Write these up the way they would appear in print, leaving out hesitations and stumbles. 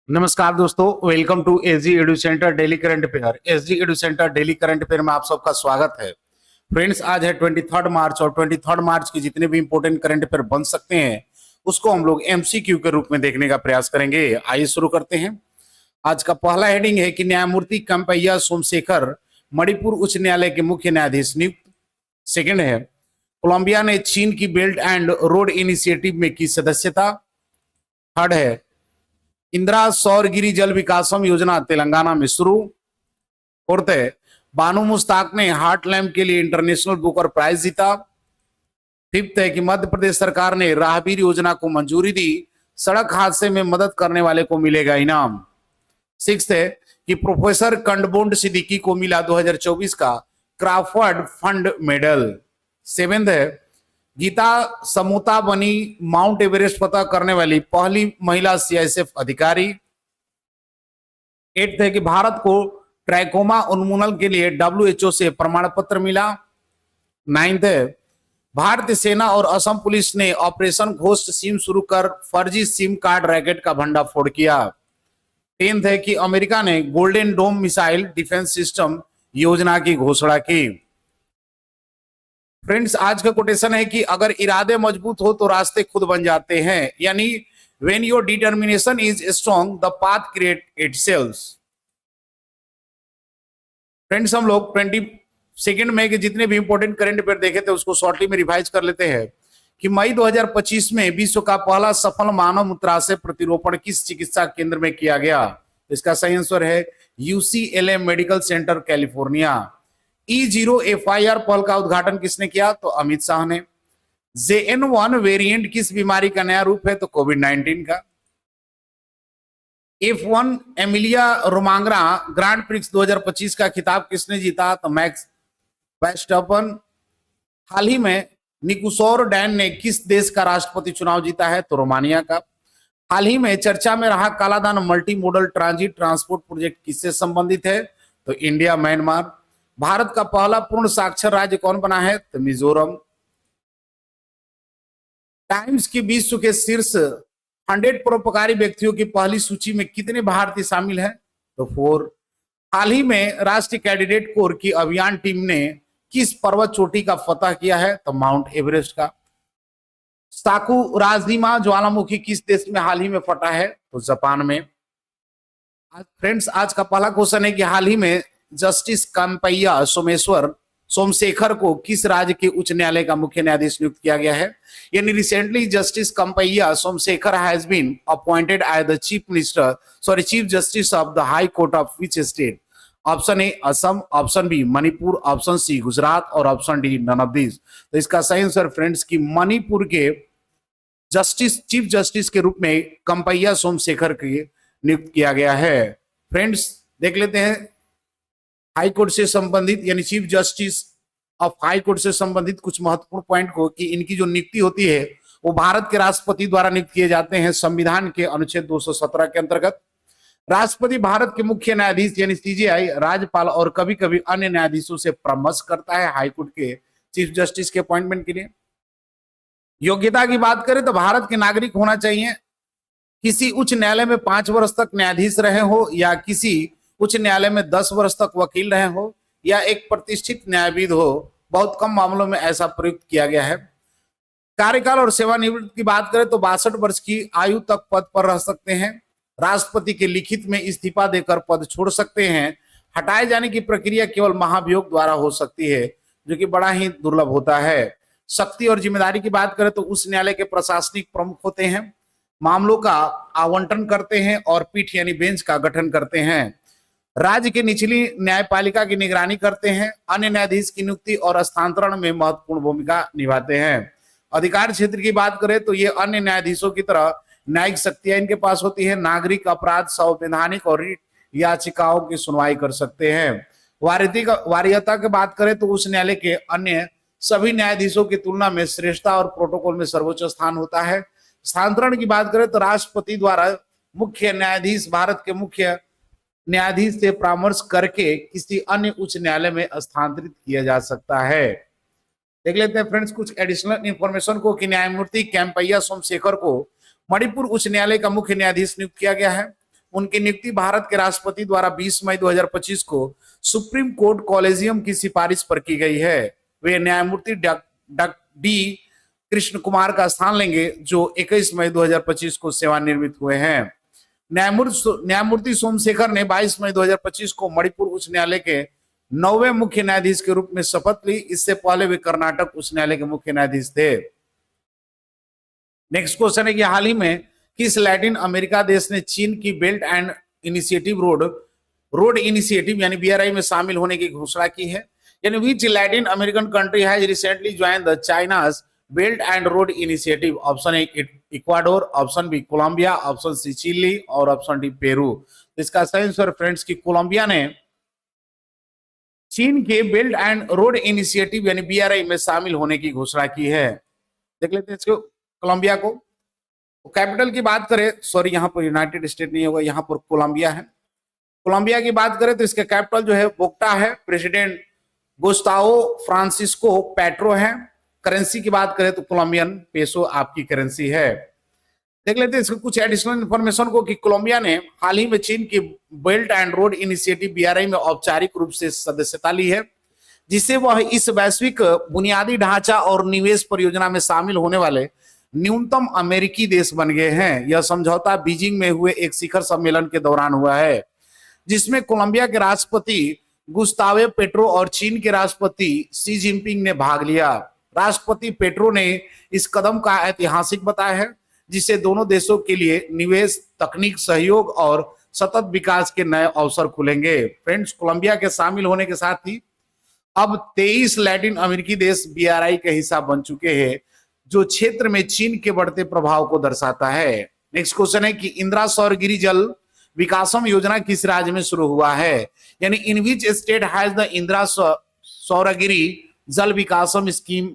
नमस्कार दोस्तों, welcome to SG edu centre daily current affair. SG edu centre daily current affair में आप सबका स्वागत है। फ्रेंड्स, आज है 23 मार्च और 23 मार्च की जितने भी इंपॉर्टेंट करंट अफेयर बन सकते हैं उसको हम लोग एमसीक्यू के रूप में देखने का प्रयास करेंगे। आइए शुरू करते हैं। आज का पहला हेडिंग है कि न्यायमूर्ति कंपैया सोमशेखर मणिपुर उच्च न्यायालय के मुख्य न्यायाधीश नियुक्त। सेकंड है, कोलंबिया ने चीन की बेल्ट एंड रोड इनिशिएटिव में की सदस्यता। थर्ड है, इंदिरा सौर गिरी जल विकासम योजना तेलंगाना में शुरू। फोर्थ है, बानू मुश्ताक ने हार्ट लैम्प के लिए इंटरनेशनल बुकर प्राइज जीता। फिफ्थ है कि मध्य प्रदेश सरकार ने राहगीर योजना को मंजूरी दी, सड़क हादसे में मदद करने वाले को मिलेगा इनाम। सिक्स्थ है कि प्रोफेसर कंडबोंड सिद्दीकी को मिला 2024 का क्राफर्ड फंड मेडल। सेवेंथ है, गीता समोता बनी माउंट एवरेस्ट फतह करने वाली पहली महिला सीआईएसएफ अधिकारी। एट्थ है कि भारत को ट्राइकोमा उन्मूलन के लिए डब्ल्यूएचओ से प्रमाण पत्र मिला। नाइन्थ है, भारतीय सेना और असम पुलिस ने ऑपरेशन घोस्ट सिम शुरू कर फर्जी सिम कार्ड रैकेट का भंडाफोड़ किया। टेंथ है कि अमेरिका ने golden dome missile defence system योजना की घोषणा की। फ्रेंड्स, आज का कोटेशन है कि अगर इरादे मजबूत हो तो रास्ते खुद बन जाते हैं, यानी when your determination is strong the path create itself. Friends, हम लोग 22 मई के जितने भी इंपॉर्टेंट करंट अफेयर देखे थे उसको शॉर्टली में रिवाइज कर लेते हैं कि मई 2025 में विश्व का पहला सफल मानव मूत्राशय प्रतिरोपण किस चिकित्सा केंद्र में किया गया। इसका सही आंसर है UCLA medical centre California. E0 FIR पहल का उद्घाटन किसने किया? तो अमित शाह ने। JN1 वेरिएंट किस बीमारी का नया रूप है? तो कोविड-19 का। F1 एमिलिया रोमांगरा ग्रांड प्रिक्स 2025 का खिताब किसने जीता? तो मैक्स वर्स्टैपन। हाल ही में निकोसोर डैन ने किस देश का राष्ट्रपति चुनाव जीता है? तो रोमानिया का। हाल ही में चर्चा में रहा Kaladan multi modal transit transport project किससे संबंधित है? तो इंडिया म्यांमार। भारत का पहला पूर्ण साक्षर राज्य कौन बना है? तो मिजोरम। टाइम्स की विश्व के शीर्ष 100 परोपकारी व्यक्तियों की पहली सूची में कितने भारतीय शामिल हैं? तो 4। हाल ही में राष्ट्रीय कैडेट कोर की अभियान टीम ने किस पर्वत चोटी का फतह किया है? तो माउंट एवरेस्ट का। साकुराजिमा ज्वालामुखी किस देश में हाल ही में फटा है? तो जापान में। फ्रेंड्स, आज का पहला क्वेश्चन है कि हाल ही में जस्टिस कंपैया सोमशेखर को किस राज्य के उच्च न्यायालय का मुख्य न्यायाधीश नियुक्त किया गया है? यानी recently justice Kempaiah Somashekar has been appointed as the chief justice of the high court of which state? Option A Assam, option B Manipur, option C Gujarat और option D none of this. तो इसका सही आंसर फ्रेंड्स की मणिपुर के चीफ जस्टिस के रूप में कंपैया सोमशेखर को नियुक्त किया गया है। फ्रेंड्स, देख लेते हैं हाई कोर्ट से संबंधित यानी chief justice of high court से संबंधित कुछ महत्वपूर्ण पॉइंट को कि इनकी जो नियुक्ति होती है वो भारत के राष्ट्रपति द्वारा नियुक्त किए जाते हैं। संविधान के अनुच्छेद 217 के अंतर्गत राष्ट्रपति भारत के मुख्य न्यायाधीश यानी सीजेआई, राज्यपाल और कभी कभी अन्य न्यायाधीशों से परामर्श करता है हाई कोर्ट के चीफ जस्टिस के अपॉइंटमेंट के लिए। योग्यता की बात करें तो भारत के नागरिक होना चाहिए, किसी उच्च न्यायालय में 5 वर्ष तक न्यायाधीश रहे हो या किसी उच्च न्यायालय में 10 वर्ष तक वकील रहे हो या एक प्रतिष्ठित न्यायविद हो। बहुत कम मामलों में ऐसा प्रयुक्त किया गया है। कार्यकाल और सेवानिवृत्ति की बात करें तो 62 वर्ष की आयु तक पद पर रह सकते हैं। राष्ट्रपति के लिखित में इस्तीफा देकर पद छोड़ सकते हैं। हटाए जाने की प्रक्रिया केवल महाभियोग द्वारा हो सकती है, जो कि बड़ा ही दुर्लभ होता है। शक्ति और जिम्मेदारी की बात करें तो उस न्यायालय के प्रशासनिक प्रमुख होते हैं, मामलों का आवंटन करते हैं और पीठ यानी बेंच का गठन करते हैं। राज्य की निचली न्यायपालिका की निगरानी करते हैं। अन्य न्यायाधीश की नियुक्ति और स्थानांतरण में महत्वपूर्ण भूमिका निभाते हैं। अधिकार क्षेत्र की बात करें तो ये अन्य न्यायाधीशों की तरह न्यायिक शक्तियां इनके पास होती है। नागरिक अपराध, संवैधानिक और रिट याचिकाओं की सुनवाई कर सकते हैं। वार्यता की बात करें तो उस न्यायालय के अन्य सभी न्यायाधीशों की तुलना में श्रेष्ठता और प्रोटोकॉल में सर्वोच्च स्थान होता है। स्थानांतरण की बात करें तो राष्ट्रपति द्वारा मुख्य न्यायाधीश भारत के मुख्य न्यायाधीश से परामर्श करके किसी अन्य उच्च न्यायालय में स्थानांतरित किया जा सकता है। देख लेते हैं फ्रेंड्स कुछ एडिशनल इंफॉर्मेशन को कि न्यायमूर्ति कैंपैया सोमशेखर को मणिपुर उच्च न्यायालय का मुख्य न्यायाधीश नियुक्त किया गया है। उनकी नियुक्ति भारत के राष्ट्रपति द्वारा 20 मई 2025 को सुप्रीम कोर्ट कॉलेजियम की सिफारिश पर की गई है। वे न्यायमूर्ति डी कृष्ण कुमार का स्थान लेंगे, जो 21 मई 2025 को सेवानिवृत्त हुए हैं। न्यायमूर्ति सोमशेखर ने 22 मई 2025 को मणिपुर उच्च न्यायालय के 9वें मुख्य न्यायाधीश के रूप में शपथ ली। इससे पहले वे कर्नाटक उच्च न्यायालय के मुख्य न्यायाधीश थे। नेक्स्ट क्वेश्चन है कि हाल ही में किस लैटिन अमेरिका देश ने चीन की belt and initiative road initiative यानी बीआरआई में शामिल होने की घोषणा की है। यानी which Latin American country has recently join the China's belt and road initiative? Option A Ecuador, option B Colombia, option C Chile और ऑप्शन डी पेरू। तो इसका सही आंसर फ्रेंड्स की कोलंबिया ने चीन के बेल्ट एंड रोड इनिशिएटिव यानी BRI में शामिल होने की घोषणा की है। देख लेते हैं इसको कोलंबिया को। कैपिटल की बात करें, सॉरी यहाँ पर यूनाइटेड स्टेट नहीं होगा, यहाँ पर कोलंबिया है। कोलंबिया की बात करें तो इसका कैपिटल जो है बोगटा है। प्रेसिडेंट गुस्तावो फ्रांसिस्को पेट्रो है। करेंसी की बात करें तो कोलंबियन पेसो आपकी करेंसी है। देख लेते हैं इसको कुछ एडिशनल इंफॉर्मेशन को कि कोलंबिया ने हाल ही में चीन की belt and road initiative BRI में औपचारिक रूप से सदस्यता ली है, जिससे वह इस वैश्विक बुनियादी ढांचा और निवेश परियोजना में शामिल होने वाले न्यूनतम अमेरिकी देश बन गए हैं। यह समझौता बीजिंग में हुए एक शिखर सम्मेलन के दौरान हुआ है, जिसमें कोलंबिया के राष्ट्रपति गुस्तावे पेट्रो और चीन के राष्ट्रपति शी जिनपिंग ने भाग लिया। राष्ट्रपति पेट्रो ने इस कदम का ऐतिहासिक बताया है, जिससे दोनों देशों के लिए निवेश, तकनीक सहयोग और सतत विकास के नए अवसर खुलेंगे। फ्रेंड्स, कोलंबिया के शामिल होने के साथ ही अब 23 लैटिन अमेरिकी देश बीआरआई का हिस्सा बन चुके हैं, जो क्षेत्र में चीन के बढ़ते प्रभाव को दर्शाता है। नेक्स्ट क्वेश्चन है कि इंदिरा सौर गिरी जल विकासम योजना किस राज्य में शुरू हुआ है? यानी in which state has the Indira Saurgiri Jal Vikasam scheme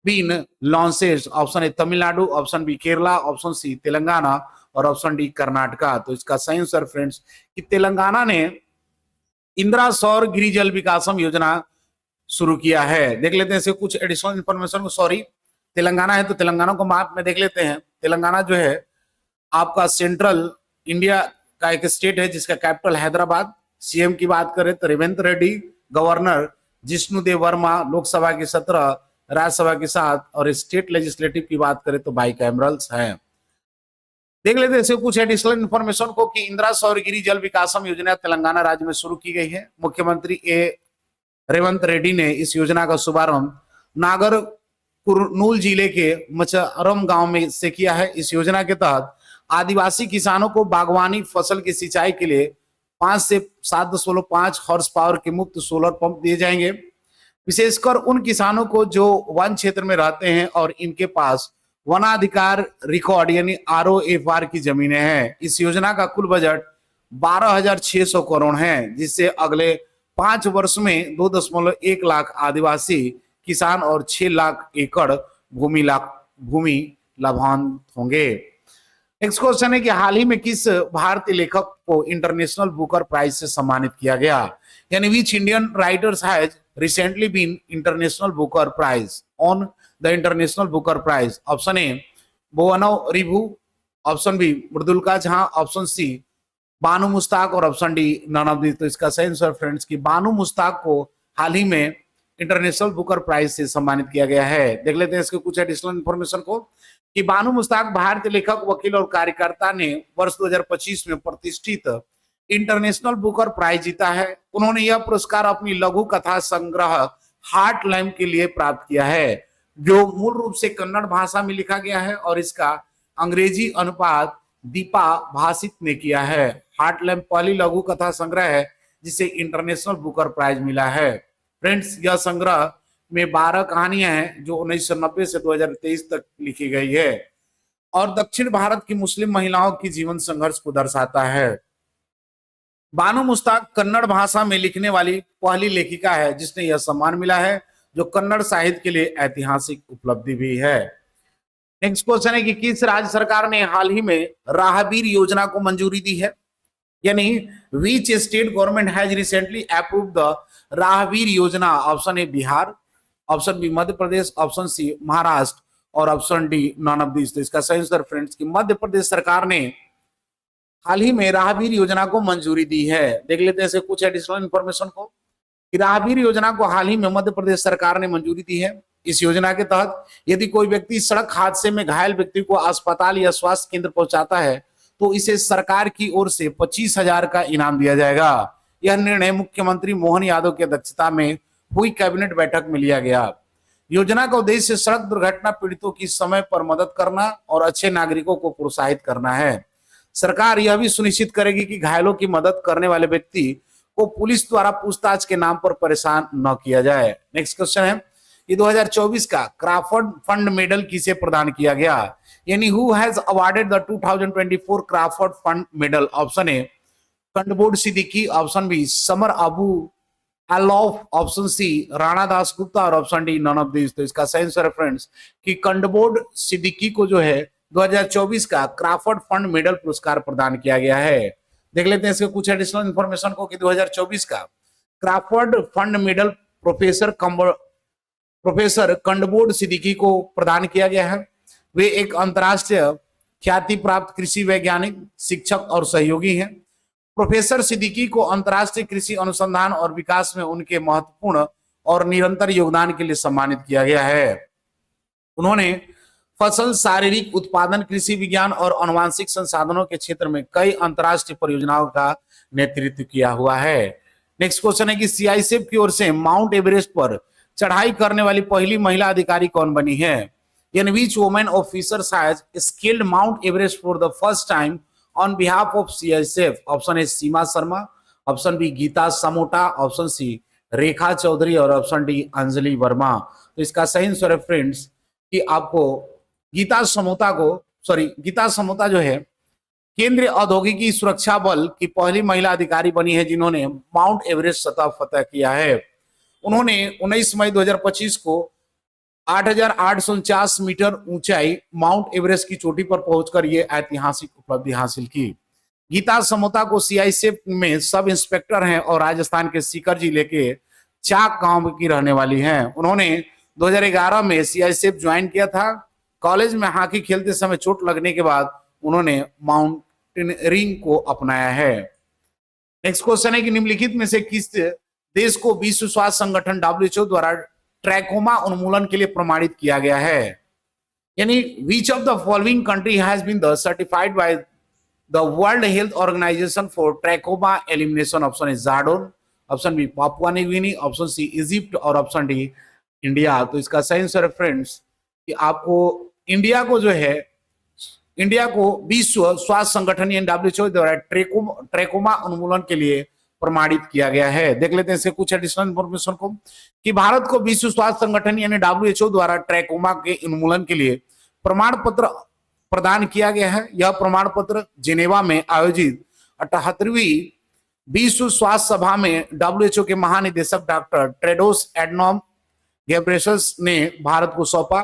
been launched? Option A Tamil Nadu, option B Kerala, option C Telangana और ऑप्शन डी कर्नाटका। तो इसका सही आंसर फ्रेंड्स कि तेलंगाना ने इंदिरा सौर गिरी जल विकासम योजना शुरू किया है। देख लेते हैं इसके कुछ एडिशनल इंफॉर्मेशन को। सॉरी, तेलंगाना है तो तेलंगाना को मैप में देख लेते हैं। तेलंगाना जो है आपका सेंट्रल इंडिया का एक स्टेट है, जिसका कैपिटल हैदराबाद। सीएम की बात करें तो रेवंत रेड्डी, गवर्नर जिष्णुदेव वर्मा, लोकसभा की 17, राज्यसभा की 7 और स्टेट लेजिस्लेटिव की बात करें तो बाइकैमरल्स हैं। देख लेते हैं कुछ एडिशनल इंफॉर्मेशन को कि इंदिरा सौर गिरी जल विकासम योजना तेलंगाना राज्य में शुरू की गई है। मुख्यमंत्री रेवंत रेड्डी ने इस योजना का शुभारंभ नागर कुरनूल जिले के मचरम गांव में से किया है। इस योजना के तहत आदिवासी किसानों को बागवानी फसल की सिंचाई के लिए 5 से 7.5 हॉर्स पावर के मुफ्त सोलर पंप दिए जाएंगे, विशेषकर उन किसानों को जो वन क्षेत्र में रहते हैं और इनके पास वनाधिकार रिकॉर्ड यानी ROFR की जमीनें हैं। इस योजना का कुल बजट 12,600 करोड़ है, जिससे अगले 5 वर्ष में 2.1 लाख आदिवासी किसान और 6 लाख एकड़ भूमि लाभान्वित होंगे। नेक्स्ट क्वेश्चन है कि हाल ही में किस भारतीय लेखक को इंटरनेशनल बुकर प्राइज से सम्मानित किया गया? यानी which Indian writers has recently been international Booker prize on the international Booker prize? Option A Bhuvanav Ribhu, option B Mridulka Jha, option C Banu Mushtaq और option D none of this. तो इसका सही आंसर फ्रेंड्स की बानू मुश्ताक को हाल ही में इंटरनेशनल बुकर प्राइज से सम्मानित किया गया है। देख लेते हैं इसके कुछ एडिशनल इंफॉर्मेशन को कि बानू मुश्ताक भारतीय लेखक, वकील और कार्यकर्ता ने वर्ष 2025 में प्रतिष्ठित इंटरनेशनल बुकर प्राइज जीता है। उन्होंने यह पुरस्कार अपनी लघु कथा संग्रह हार्ट लैम्प के लिए प्राप्त किया है, जो मूल रूप से कन्नड़ भाषा में लिखा गया है और इसका अंग्रेजी अनुवाद दीपा भाषित ने किया है। हार्ट लैम्प पहली लघु कथा संग्रह है जिसे इंटरनेशनल बुकर प्राइज मिला है। फ्रेंड्स, यह संग्रह में 12 कहानियां हैं जो 1990 से 2023 तक लिखी गई है और दक्षिण भारत की मुस्लिम महिलाओं की जीवन संघर्ष को दर्शाता है। बानू मुश्ताक कन्नड़ भाषा में लिखने वाली पहली लेखिका है जिसने यह सम्मान मिला है, जो कन्नड़ साहित्य के लिए ऐतिहासिक उपलब्धि भी है। नेक्स्ट क्वेश्चन है कि किस राज्य सरकार ने हाल ही में राहगीर योजना को मंजूरी दी है? यानी which state government has recently approved the Rahgir Yojana? Option A Bihar, option B Madhya Pradesh, option C Maharashtra और option D none of this. तो इसका सही आंसर फ्रेंड्स की मध्य प्रदेश सरकार ने हाल ही में राहगीर योजना को मंजूरी दी है। देख लेते हैं इसे कुछ एडिशनल इंफॉर्मेशन को कि राहगीर योजना को हाल ही में मध्य प्रदेश सरकार ने मंजूरी दी है। इस योजना के तहत यदि कोई व्यक्ति सड़क हादसे में घायल व्यक्ति को अस्पताल या स्वास्थ्य केंद्र पहुंचाता है तो इसे सरकार की ओर से 25,000 का इनाम दिया जाएगा। यह निर्णय मुख्यमंत्री मोहन यादव की अध्यक्षता में हुई कैबिनेट बैठक में लिया गया। योजना का उद्देश्य सड़क दुर्घटना पीड़ितों की समय पर मदद करना और अच्छे नागरिकों को प्रोत्साहित करना है। सरकार यह भी सुनिश्चित करेगी कि घायलों की मदद करने वाले व्यक्ति को पुलिस द्वारा पूछताछ के नाम पर परेशान न किया जाए। नेक्स्ट क्वेश्चन है ये 2024 का क्राफर्ड फंड मेडल किसे प्रदान किया गया, यानी who has awarded the 2024 Crafoord fund medal. Option A कंडबोर्ड सिद्दीकी, ऑप्शन बी समर अबू अलोफ, ऑप्शन सी राणा दास गुप्ता और option D none of this. तो इसका सही आंसर है फ्रेंड्स कि कंडबोर्ड सिद्दीकी को जो है 2024 का क्राफर्ड फंड मेडल पुरस्कार प्रदान किया गया है। देख लेते हैं इसके कुछ एडिशनल इंफॉर्मेशन को कि 2024 का क्राफर्ड फंड मेडल प्रोफेसर कंडबोर्ड सिद्दीकी को प्रदान किया गया है। वे एक अंतर्राष्ट्रीय ख्याति प्राप्त कृषि वैज्ञानिक, शिक्षक और सहयोगी हैं। प्रोफेसर सिद्दीकी को अंतर्राष्ट्रीय कृषि अनुसंधान और विकास में उनके महत्वपूर्ण और निरंतर योगदान के लिए सम्मानित किया गया है। उन्होंने फसल, शारीरिक उत्पादन, कृषि विज्ञान और आनुवंशिक संसाधनों के क्षेत्र में कई अंतर्राष्ट्रीय परियोजनाओं का नेतृत्व किया हुआ है। नेक्स्ट क्वेश्चन है कि सीआईएसएफ की ओर से माउंट एवरेस्ट पर चढ़ाई करने वाली पहली महिला अधिकारी कौन बनी है, यानी which women officers has scaled Mount Everest for the first time on behalf of CISF. Option A Seema Sharma, option B Geeta Samota, option C Rekha Chaudhary और ऑप्शन डी अंजलि वर्मा। तो इसका सही आंसर है फ्रेंड्स कि आपको गीता समोता जो है केंद्रीय औद्योगिकी सुरक्षा बल की पहली महिला अधिकारी बनी है जिन्होंने माउंट एवरेस्ट सतह फतह किया है। उन्होंने 19 मई 2025 को 8,849 मीटर ऊंचाई माउंट एवरेस्ट की चोटी पर पहुंचकर ये ऐतिहासिक उपलब्धि हासिल की। गीता समोता को सीआईएसएफ में सब इंस्पेक्टर हैं और राजस्थान के सीकर जिले के चाक गांव की रहने वाली हैं। उन्होंने 2011 में सीआईएसएफ ज्वाइन किया था। कॉलेज में हॉकी खेलते समय चोट लगने के बाद उन्होंने माउंटेनियरिंग को अपनाया है। नेक्स्ट क्वेश्चन है कि निम्नलिखित में से किस देश को विश्व स्वास्थ्य संगठन डब्ल्यूएचओ द्वारा ट्रैकोमा उन्मूलन के लिए प्रमाणित किया गया है, यानी which of the following country has been the certified by the World Health Organization for trachoma elimination. Option A Jordan, option B Papua New Guinea, option C Egypt और ऑप्शन डी इंडिया। तो इसका सही answer है friends कि आपको India को विश्व स्वास्थ्य संगठन यानी डब्ल्यूएचओ द्वारा ट्रैकोमा उन्मूलन के लिए प्रमाणित किया गया है। देख लेते हैं इसके कुछ एडिशनल इंफॉर्मेशन को कि भारत को विश्व स्वास्थ्य संगठन यानी डब्ल्यूएचओ द्वारा ट्रैकोमा के उन्मूलन के लिए प्रमाण पत्र प्रदान किया गया है। यह प्रमाण पत्र जिनेवा में आयोजित 78वीं विश्व स्वास्थ्य सभा में डब्ल्यूएचओ के महानिदेशक डॉक्टर टेड्रोस एडनॉम घेब्रेयेसस ने भारत को सौंपा।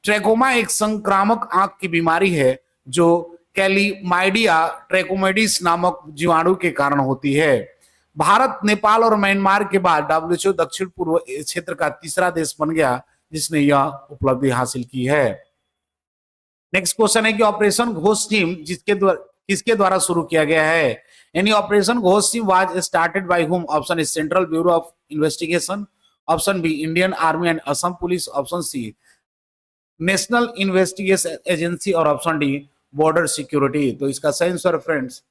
ट्रैकोमा एक संक्रामक आंख की बीमारी है जो कैलीमाइडिया ट्रैकोमेडिस नामक जीवाणु के कारण होती है। भारत, नेपाल और म्यांमार के बाद डब्ल्यूएचओ दक्षिण पूर्व क्षेत्र का तीसरा देश बन गया जिसने यह उपलब्धि हासिल की है। नेक्स्ट क्वेश्चन है कि ऑपरेशन घोष टीम किसके द्वारा शुरू किया गया है, यानी ऑपरेशन घोष team was started by whom. Option A Central Bureau of Investigation, option B Indian Army and Assam Police, option C National Investigation Agency और ऑप्शन डी बॉर्डर सिक्योरिटी। तो इसका सही आंसर फ्रेंड्स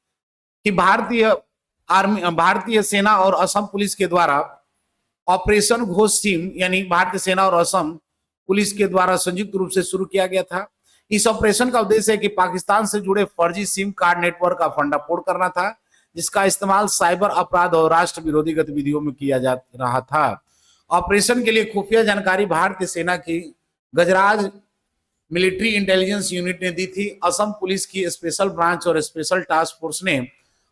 कि भारतीय सेना और असम पुलिस के द्वारा ऑपरेशन घोष टीम यानी भारतीय सेना और असम पुलिस के द्वारा संयुक्त रूप से शुरू किया गया था। इस ऑपरेशन का उद्देश्य है कि पाकिस्तान से जुड़े फर्जी सिम कार्ड नेटवर्क का भंडाफोड़ करना था जिसका इस्तेमाल साइबर अपराध और राष्ट्र विरोधी गतिविधियों में किया जा रहा था। ऑपरेशन के लिए खुफिया जानकारी भारतीय सेना की गजराज मिलिट्री इंटेलिजेंस यूनिट ने दी थी। असम पुलिस की स्पेशल ब्रांच और स्पेशल टास्क फोर्स ने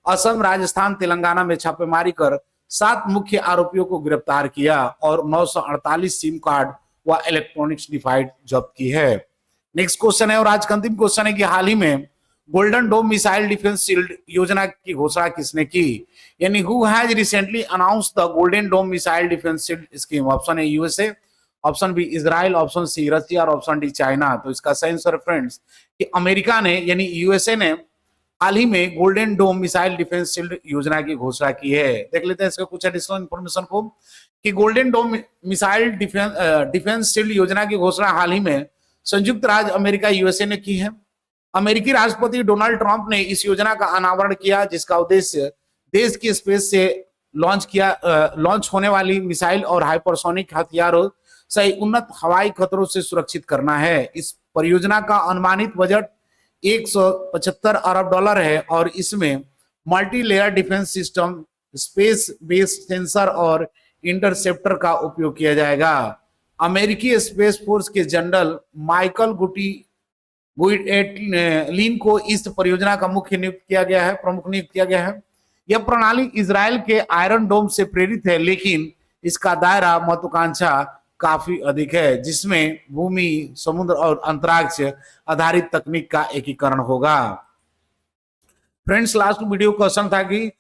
असम, राजस्थान, तेलंगाना में छापेमारी कर 7 मुख्य आरोपियों को गिरफ्तार किया और 948 सिम कार्ड व इलेक्ट्रॉनिक्स डिवाइस जब्त की है। नेक्स्ट क्वेश्चन है और आज का अंतिम क्वेश्चन है कि हाल ही में golden dome missile defence shield योजना की घोषणा किसने की, यानी who has recently announced the golden dome missile defence shield scheme. Option A USA, option B Israel, option C Russia और ऑप्शन डी चाइना। तो इसका सही आंसर फ्रेंड्स कि अमेरिका ने यानी यूएसए ने हाल ही में golden dome missile defence shield योजना की घोषणा की है। देख लेते हैं इसका कुछ एडिशनल इंफॉर्मेशन को कि golden dome missile defence shield योजना की घोषणा हाल ही में संयुक्त राज्य अमेरिका यूएसए ने की है। अमेरिकी राष्ट्रपति डोनाल्ड ट्रंप ने इस योजना का अनावरण किया, जिसका उद्देश्य देश की स्पेस से लॉन्च होने वाली मिसाइल और हाइपरसोनिक हथियारों सही उन्नत हवाई खतरों से सुरक्षित करना है। इस परियोजना का अनुमानित बजट 175 अरब डॉलर है और इसमें multi layer defence system, space based sensor और इंटरसेप्टर का उपयोग किया जाएगा। अमेरिकी स्पेस फोर्स के जनरल माइकल गुइडलिन को इस परियोजना का प्रमुख नियुक्त किया गया है। यह प्रणाली इजराइल के आयरन डोम से प्रेरित है, लेकिन इसका दायरा महत्वाकांक्षा काफी अधिक है, जिसमें भूमि, समुद्र और अंतरिक्ष आधारित तकनीक का एकीकरण होगा। फ्रेंड्स, लास्ट वीडियो क्वेश्चन था कि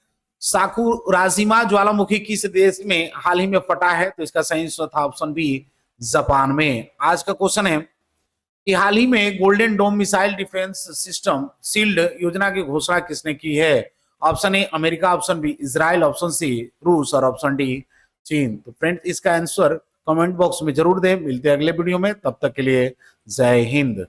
साकुराजिमा ज्वालामुखी किस देश में हाल ही में फटा है, तो इसका सही आंसर था ऑप्शन बी, जापान में। आज का क्वेश्चन है कि हाल ही में golden dome missile defence system shield योजना की घोषणा किसने की है? Option A America, option B Israel, option C रूस और ऑप्शन डी चीन। तो फ्रेंड्स, इसका आंसर कमेंट बॉक्स में जरूर दें। मिलते हैं अगले वीडियो में, तब तक के लिए जय हिंद।